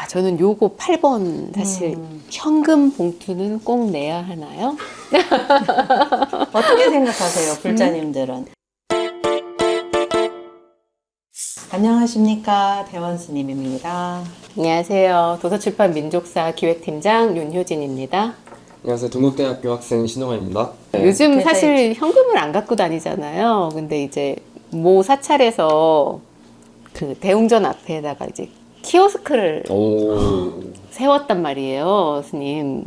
저는 요거 8번 사실 현금 봉투는 꼭 내야 하나요? 어떻게 생각하세요, 불자님들은? 안녕하십니까, 대원스님입니다. 안녕하세요. 도서출판 민족사 기획팀장 윤효진입니다. 안녕하세요. 동국대학교 학생 신동환입니다. 요즘 그래서 사실 현금을 안 갖고 다니잖아요. 근데 이제 모 사찰에서 그 대웅전 앞에다가 이제 키오스크를 오. 세웠단 말이에요, 스님.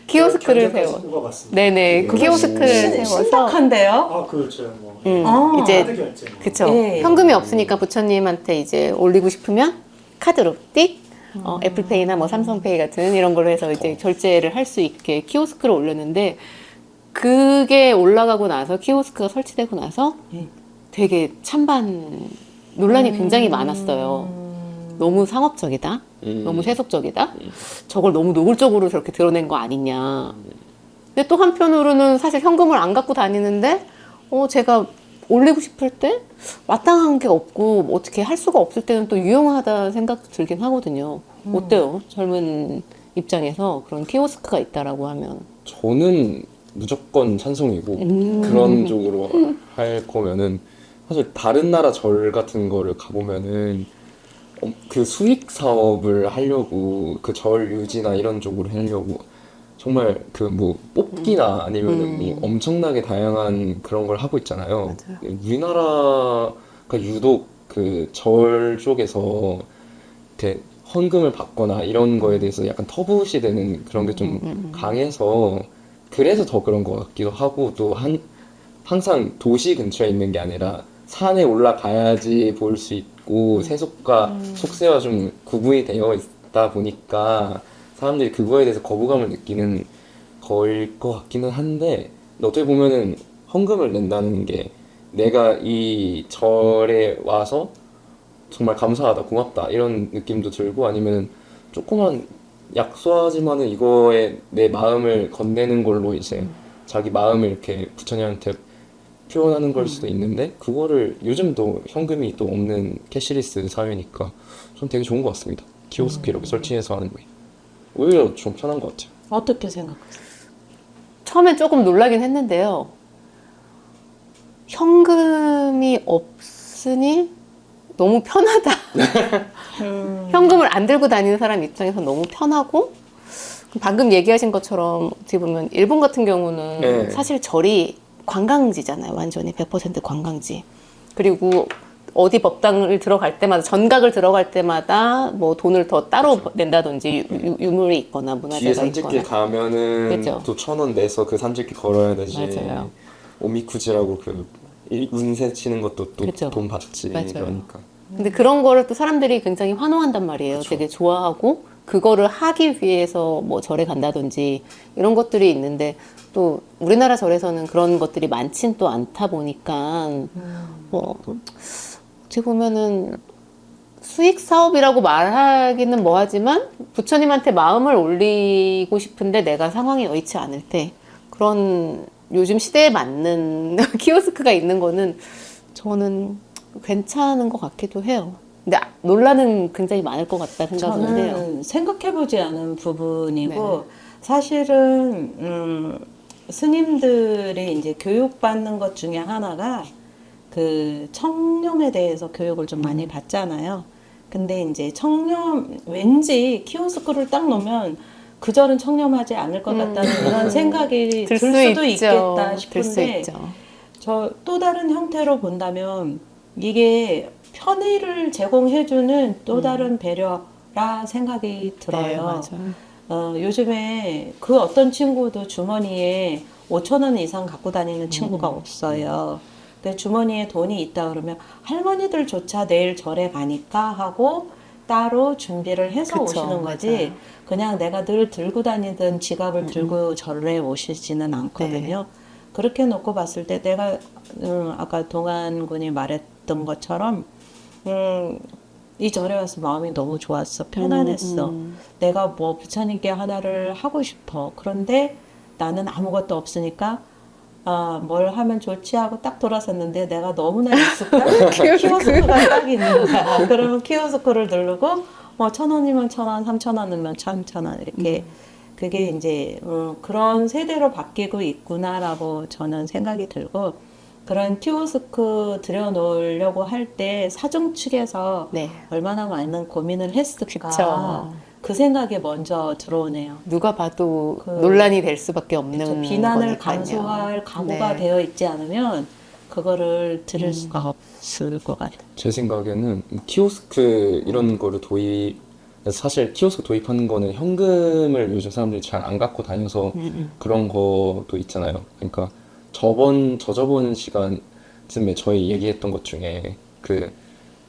키오스크를 세워. 네네, 키오스크를 세워서. 신박한데요? 아, 그렇죠. 뭐. 이제 카드 결제 뭐. 그쵸. 예. 현금이 없으니까 부처님한테 이제 올리고 싶으면 카드로 띡, 애플페이나 뭐 삼성페이 같은 이런 걸로 해서 이제 결제를 할 수 있게 키오스크를 올렸는데, 그게 올라가고 나서 키오스크가 설치되고 나서 되게 찬반 논란이 굉장히 많았어요. 너무 상업적이다. 너무 세속적이다. 저걸 너무 노골적으로 저렇게 드러낸 거 아니냐. 근데 또 한편으로는 사실 현금을 안 갖고 다니는데, 제가 올리고 싶을 때 마땅한 게 없고 어떻게 할 수가 없을 때는 또 유용하다 생각도 들긴 하거든요. 어때요? 젊은 입장에서 그런 키오스크가 있다라고 하면. 저는 무조건 찬성이고 그런 쪽으로 할 거면은 사실 다른 나라 절 같은 거를 가보면은 그 수익 사업을 하려고 그 절 유지나 이런 쪽으로 하려고 정말 그 뭐 뽑기나 아니면은 뭐 엄청나게 다양한 그런 걸 하고 있잖아요. 맞아요. 우리나라가 유독 그 절 쪽에서 이렇게 헌금을 받거나 이런 거에 대해서 약간 터부시되는 그런 게 좀 강해서 그래서 더 그런 것 같기도 하고 또 항상 도시 근처에 있는 게 아니라 산에 올라가야지 볼 수 있고 세속과 속세와 좀 구분이 되어 있다 보니까 사람들이 그거에 대해서 거부감을 느끼는 거일 것 같기는 한데 어떻게 보면은 헌금을 낸다는 게 내가 이 절에 와서 정말 감사하다, 고맙다 이런 느낌도 들고 아니면 조그만 약소하지만은 이거에 내 마음을 건네는 걸로 이제 자기 마음을 이렇게 부처님한테 표현하는 걸 수도 있는데 그거를 요즘도 현금이 또 없는 캐시리스 사회니까 전 되게 좋은 것 같습니다. 키오스크 이렇게 설치해서 하는 게 오히려 좀 편한 것 같아요. 어떻게 생각하세요? 처음엔 조금 놀라긴 했는데요. 현금이 없으니 너무 편하다. 현금을 안 들고 다니는 사람 입장에서 너무 편하고, 방금 얘기하신 것처럼 어떻게 보면 일본 같은 경우는 네. 사실 절이 관광지잖아요. 완전히 100% 관광지. 그리고 어디 법당을 들어갈 때마다, 전각을 들어갈 때마다 뭐 돈을 더 따로 낸다든지 유물이 있거나 뒤에 문화재가 산책길 있거나. 가면은 그죠. 또 1,000원 내서 그 산책길 걸어야 되지. 맞아요. 오미쿠지라고 그 운세 치는 것도 또 그죠. 돈 받지. 맞아요. 그러니까. 근데 그런 거를 또 사람들이 굉장히 환호한단 말이에요. 그쵸. 되게 좋아하고 그거를 하기 위해서 뭐 절에 간다든지 이런 것들이 있는데, 또 우리나라 절에서는 그런 것들이 많진 또 않다 보니까 뭐 어떻게 보면은 수익 사업이라고 말하기는 뭐하지만 부처님한테 마음을 올리고 싶은데 내가 상황이 여의치 않을 때 그런 요즘 시대에 맞는 키오스크가 있는 거는 저는 괜찮은 것 같기도 해요. 근데 논란은 굉장히 많을 것 같다 생각은 해요. 저는 생각해보지 않은 부분이고 네네. 사실은 스님들이 이제 교육받는 것 중에 하나가 그 청렴에 대해서 교육을 좀 많이 받잖아요. 근데 이제 청렴, 왠지 키오스크를 딱 놓으면 그 절은 청렴하지 않을 것 같다는 이런 생각이 들 수도 있겠다 들 수 싶은데, 있죠. 저 또 다른 형태로 본다면 이게 편의를 제공해주는 또 다른 배려라 생각이 들어요. 네, 맞아요. 요즘에 그 어떤 친구도 주머니에 5,000원 이상 갖고 다니는 친구가 없어요. 근데 주머니에 돈이 있다 그러면 할머니들조차 내일 절에 가니까 하고 따로 준비를 해서 그쵸, 오시는 거지. 맞아요. 그냥 내가 늘 들고 다니던 지갑을 들고 절에 오시지는 않거든요. 그렇게 놓고 봤을 때 내가 아까 동안 군이 말했던 것처럼 이 절에 와서 마음이 너무 좋았어. 편안했어. 내가 뭐 부처님께 하나를 하고 싶어. 그런데 나는 아무것도 없으니까 뭘 하면 좋지 하고 딱 돌아섰는데 내가 너무나 익숙한 키오스크가 딱 있는 거야. 그러면 키오스크를 누르고 뭐 1,000원이면 1,000원, 3,000원이면 3,000원 이렇게 그게 이제 그런 세대로 바뀌고 있구나라고 저는 생각이 들고 그런 키오스크 들여놓으려고 할 때 사정 측에서 네. 얼마나 많은 고민을 했을까 그쵸. 그 생각이 먼저 들어오네요. 누가 봐도 그- 논란이 될 수밖에 없는 그렇죠. 비난을 거니까요. 감수할 각오가 네. 되어 있지 않으면 그거를 들을 수가 없을 것 같아요. 제 생각에는 키오스크 이런 거를 사실 키오스크 도입하는 거는 현금을 요즘 사람들이 잘 안 갖고 다녀서 그런 것도 있잖아요. 그러니까 저저번 시간쯤에 저희 얘기했던 것 중에 그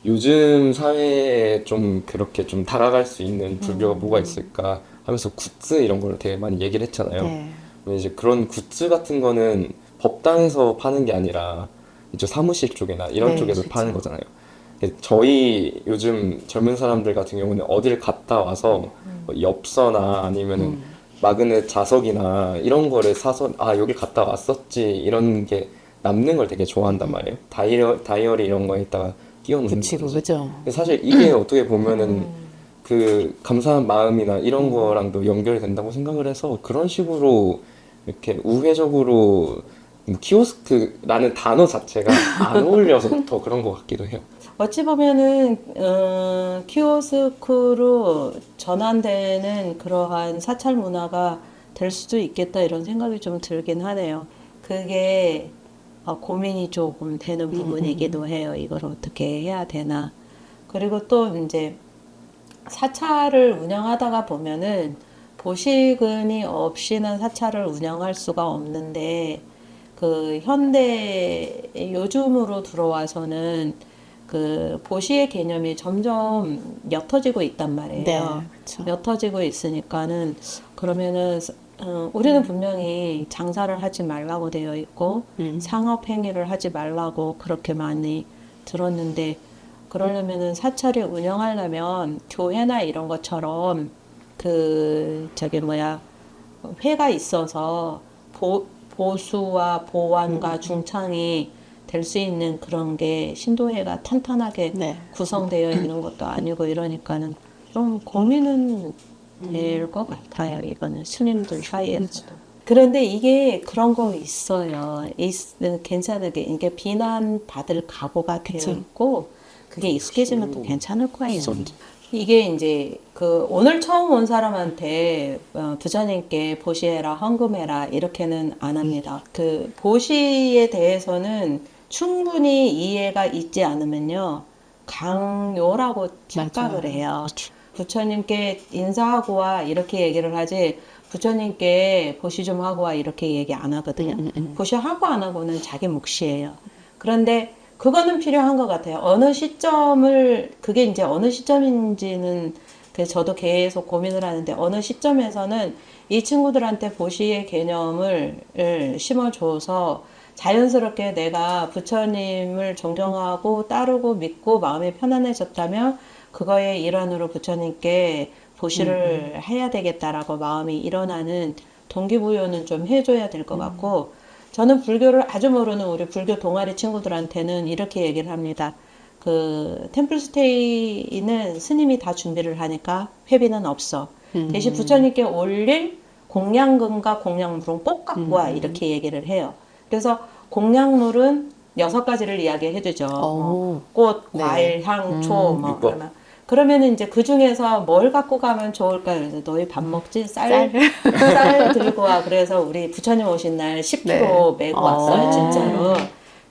요즘 사회에 좀 그렇게 좀 다가갈 수 있는 불교가 뭐가 있을까 하면서 굿즈 이런 걸 되게 많이 얘기를 했잖아요. 네. 근데 이제 그런 굿즈 같은 거는 법당에서 파는 게 아니라 이제 사무실 쪽이나 이런 네, 쪽에서 그쵸. 파는 거잖아요. 저희 요즘 젊은 사람들 같은 경우는 어딜 갔다 와서 뭐 엽서나 아니면은 마그넷 자석이나 이런 거를 사서 아 여기 갔다 왔었지 이런 게 남는 걸 되게 좋아한단 말이에요. 다이어리 이런 거에다가 끼워 놓는 붙이고 거지. 그죠. 근데 사실 이게 어떻게 보면은 그 감사한 마음이나 이런 거랑도 연결된다고 생각을 해서 그런 식으로 이렇게 우회적으로 키오스크라는 단어 자체가 안 어울려서 더 그런 것 같기도 해요. 어찌 보면은 키오스크로 전환되는 그러한 사찰 문화가 될 수도 있겠다 이런 생각이 좀 들긴 하네요. 그게 고민이 조금 되는 부분이기도 해요. 이걸 어떻게 해야 되나. 그리고 또 이제 사찰을 운영하다가 보면은 보시금이 없이는 사찰을 운영할 수가 없는데 그 현대 요즘으로 들어와서는 그 보시의 개념이 점점 옅어지고 있단 말이에요. 네, 그쵸. 옅어지고 있으니까는 그러면은 우리는 분명히 장사를 하지 말라고 되어 있고 상업 행위를 하지 말라고 그렇게 많이 들었는데 그러려면은 사찰이 운영하려면 교회나 이런 것처럼 그 저기 뭐야 회가 있어서 보수와 보완과 중창이 될 수 있는 그런 게 신도회가 탄탄하게 네. 구성되어 있는 것도 아니고 이러니까는 좀 고민은 될 것 같아요. 이거는 스님들 사이에서도. 그런데 이게 그런 거 있어요. 괜찮게 이게 비난 받을 각오가 되어 그쵸. 있고 그게 익숙해지면 또 괜찮을 거예요. 이게 이제 그 오늘 처음 온 사람한테 부처님께 보시해라 헌금해라 이렇게는 안 합니다. 그 보시에 대해서는 충분히 이해가 있지 않으면요 강요라고 착각을 맞아요. 해요. 부처님께 인사하고 와 이렇게 얘기를 하지 부처님께 보시 좀 하고 와 이렇게 얘기 안 하거든요. 보시하고 안 하고는 자기 몫이에요. 그런데 그거는 필요한 것 같아요. 어느 시점을 그게 이제 어느 시점인지는 저도 계속 고민을 하는데 어느 시점에서는 이 친구들한테 보시의 개념을 심어줘서 자연스럽게 내가 부처님을 존경하고 따르고 믿고 마음이 편안해졌다면 그거의 일환으로 부처님께 보시를 해야 되겠다라고 마음이 일어나는 동기부여는 좀 해줘야 될 것 같고 저는 불교를 아주 모르는 우리 불교 동아리 친구들한테는 이렇게 얘기를 합니다. 그 템플스테이는 스님이 다 준비를 하니까 회비는 없어. 대신 부처님께 올릴 공양금과 공양물은 꼭 갖고 와 이렇게 얘기를 해요. 그래서 공양물은 6가지를 이야기해 주죠. 꽃, 과일, 향, 초, 뭐 율법. 그러면은 이제 그 중에서 뭘 갖고 가면 좋을까? 그래서 너희 밥 먹지? 쌀 들고 와. 그래서 우리 부처님 오신 날 10kg 네. 메고 왔어요, 진짜로.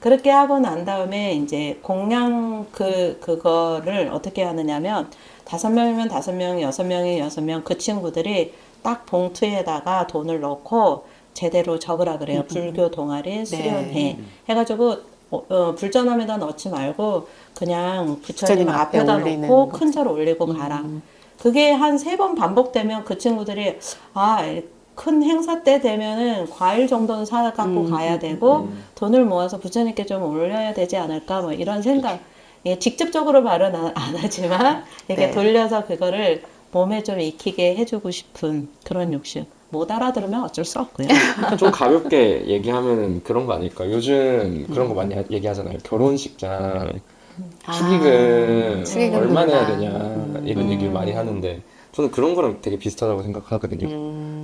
그렇게 하고 난 다음에 이제 공양 그거를 어떻게 하느냐면 5명이면 5명, 6명이 6명 그 친구들이 딱 봉투에다가 돈을 넣고 제대로 적으라 그래요. 불교 동아리 수련회 해가지고 불전함에다 넣지 말고 그냥 부처님 부처님 앞에 앞에다 올리는 놓고 거죠. 큰 절 올리고 가라. 그게 한 3번 반복되면 그 친구들이 큰 행사 때 되면은 과일 정도는 사 갖고 가야 되고 돈을 모아서 부처님께 좀 올려야 되지 않을까 뭐 이런 생각. 예, 직접적으로 말은 안 하지만 이렇게 네. 돌려서 그거를 몸에 좀 익히게 해주고 싶은 그런 욕심. 못 알아들으면 어쩔 수 없고요. 좀 가볍게 얘기하면은 그런 거 아닐까? 요즘 그런 거 많이 얘기하잖아요. 결혼식장 축의금 축의금 얼마 내야 분담. 되냐 이런 얘기를 많이 하는데 저는 그런 거랑 되게 비슷하다고 생각하거든요.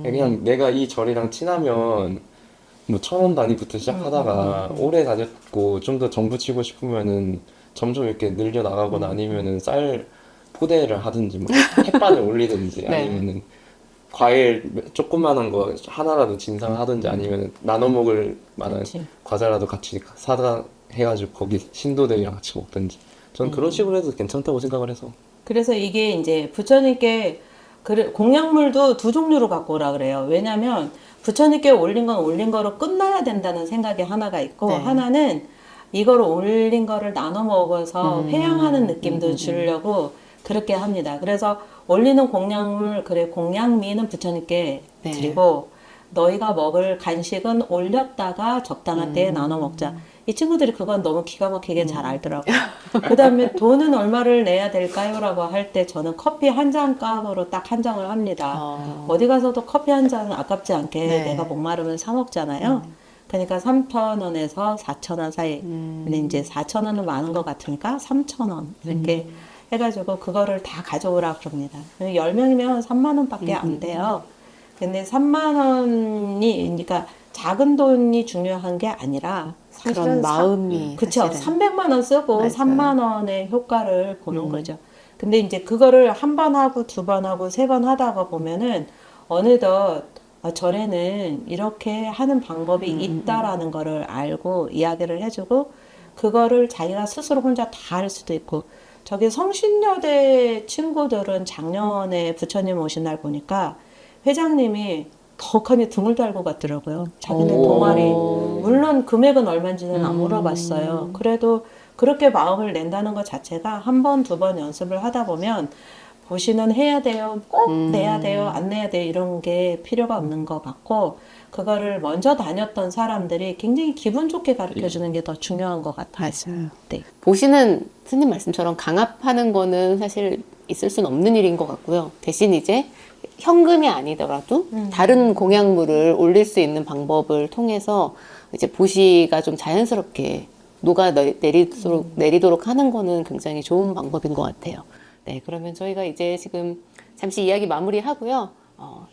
그냥 내가 이 절이랑 친하면 뭐 1,000원 단위부터 시작하다가 오래 다녔고 좀 더 정부 치고 싶으면은 점점 이렇게 늘려 나가거나 아니면은 쌀 포대를 하든지 뭐 햇반을 올리든지 네. 아니면은 과일 조그만한 거 하나라도 진상하든지 아니면은 나눠 먹을 만한 그치. 과자라도 같이 사다 해가지고 거기 신도들이랑 같이 먹든지 저는 그런 식으로 해도 괜찮다고 생각을 해서 그래서 이게 이제 부처님께 공약물도 두 종류로 갖고 오라 그래요. 왜냐면 부처님께 올린 건 올린 거로 끝나야 된다는 생각이 하나가 있고 네. 하나는 이거를 올린 거를 나눠 먹어서 회양하는 느낌도 주려고 그렇게 합니다. 그래서 올리는 공약물, 그래 공약미는 부처님께 네. 드리고 너희가 먹을 간식은 올렸다가 적당한 때에 나눠 먹자. 이 친구들이 그건 너무 기가 막히게 잘 알더라고요. 그 다음에 돈은 얼마를 내야 될까요? 라고 할 때 저는 커피 한 잔 값으로 딱 한정을 합니다. 어디 가서도 커피 한 잔은 아깝지 않게 네. 내가 목마르면 사 먹잖아요. 그러니까 3,000원에서 4,000원 사이. 근데 이제 4,000원은 많은 것 같으니까 3,000원 이렇게 해가지고 그거를 다 가져오라 그럽니다. 10명이면 3만 원밖에 안 돼요. 근데 3만 원이 그러니까 작은 돈이 중요한 게 아니라 그런 사실은 마음이 그쵸. 사실은. 300만 원 쓰고 맞아요. 3만 원의 효과를 보는 거죠. 근데 이제 그거를 한 번 하고 두 번 하고 세 번 하다가 보면은 어느덧 절에는 이렇게 하는 방법이 있다라는 거를 알고 이야기를 해주고 그거를 자기가 스스로 혼자 다 할 수도 있고 저기 성신여대 친구들은 작년에 부처님 오신 날 보니까 회장님이 덕하니 등을 달고 갔더라고요. 자기네 오. 동아리. 물론 금액은 얼마인지는 안 물어봤어요. 그래도 그렇게 마음을 낸다는 것 자체가 한 번, 두 번 연습을 하다 보면 보시는 해야 돼요. 꼭 내야 돼요. 안 내야 돼요. 이런 게 필요가 없는 것 같고 그거를 먼저 다녔던 사람들이 굉장히 기분 좋게 가르쳐주는 게 더 중요한 것 같아요. 맞아요. 네. 보시는 스님 말씀처럼 강압하는 거는 사실 있을 수는 없는 일인 것 같고요. 대신 이제 현금이 아니더라도 다른 공약물을 올릴 수 있는 방법을 통해서 이제 보시가 좀 자연스럽게 내리도록 하는 거는 굉장히 좋은 방법인 것 같아요. 네, 그러면 저희가 이제 지금 잠시 이야기 마무리하고요.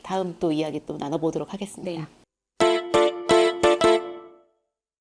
다음 또 이야기 또 나눠보도록 하겠습니다. 네.